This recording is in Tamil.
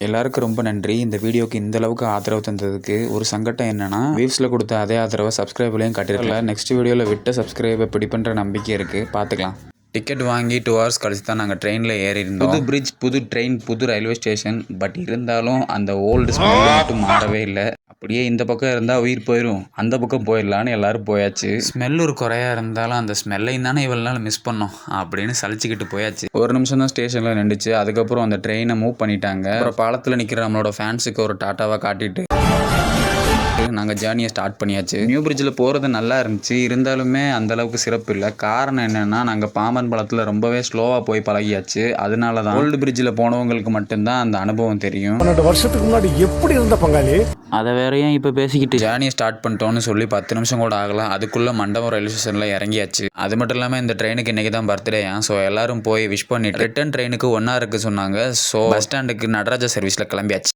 எல்லாருக்கும் ரொம்ப நன்றி. இந்த வீடியோக்கு இந்த அளவுக்கு ஆதரவு தந்ததுக்கு. ஒரு சங்கடம் என்னன்னா, வியூஸ்ல கொடுத்த அதே ஆதரவை சப்ஸ்கிரைப்லையும் காட்டியிருக்கல. நெக்ஸ்ட் வீடியோவில் விட்ட சப்ஸ்கிரைபை பிடிப்பன்ற நம்பிக்கை இருக்குது. பார்த்துக்கலாம். டிக்கெட் வாங்கி 2 ஹவர்ஸ் கழிச்சு தான் நாங்கள் ட்ரெயினில் ஏறி இருந்தோம். புது பிரிட்ஜ், புது ட்ரெயின், புது ரயில்வே ஸ்டேஷன். பட் இருந்தாலும் அந்த ஓல்டு ஸ்மெல் மட்டும் மாறவே இல்லை. அப்படியே இந்த பக்கம் இருந்தால் உயிர் போயிடும், அந்த பக்கம் போயிடலான்னு எல்லாரும் போயாச்சு. ஸ்மெல் ஒரு குறையாக இருந்தாலும் அந்த ஸ்மெல்லையும் தானே இவ்வளோ நாள் மிஸ் பண்ணோம் அப்படின்னு சலிச்சுக்கிட்டு போயாச்சு. ஒரு நிமிஷம் தான் ஸ்டேஷனில் நின்றுச்சு. அதுக்கப்புறம் அந்த ட்ரெயினை மூவ் பண்ணிட்டாங்க. அப்புறம் பாலத்தில் நிற்கிற நம்மளோட ஃபேன்ஸுக்கு ஒரு டாட்டாவாக காட்டிட்டு நாங்கள் ஜேர்னியை ஸ்டார்ட் பண்ணியாச்சு. நியூ பிரிட்ஜில் போகிறது நல்லா இருந்துச்சு. இருந்தாலுமே அந்தளவுக்கு சிறப்பு இல்லை. காரணம் என்னென்னா, நாங்கள் பாம்பன் பாலத்தில் ரொம்பவே ஸ்லோவாக போய் பழகியாச்சு. அதனால தான் ஓல்டு பிரிட்ஜில் போனவங்களுக்கு மட்டும்தான் அந்த அனுபவம் தெரியும். 12 வருஷத்துக்கு முன்னாடி எப்படி இருந்த பங்காளி அதை வேறையும் இப்போ பேசிக்கிட்டு ஜேர்னியை ஸ்டார்ட் பண்ணிட்டோன்னு சொல்லி 10 நிமிஷம் கூட ஆகலாம். அதுக்குள்ளே மண்டபம் ரயில்வே ஸ்டேஷனில் இறங்கியாச்சு. அது மட்டும் இல்லாமல் இந்த ட்ரெயினுக்கு இன்றைக்கி தான் பர்த்டே. ஸோ எல்லாரும் போய் விஷ் பண்ணிட்டு ரிட்டன் ட்ரெயினுக்கு 1 ஹவருக்கு சொன்னாங்க. ஸோ பஸ் ஸ்டாண்டுக்கு நடராஜா சர்வீஸில் கிளம்பியாச்சு.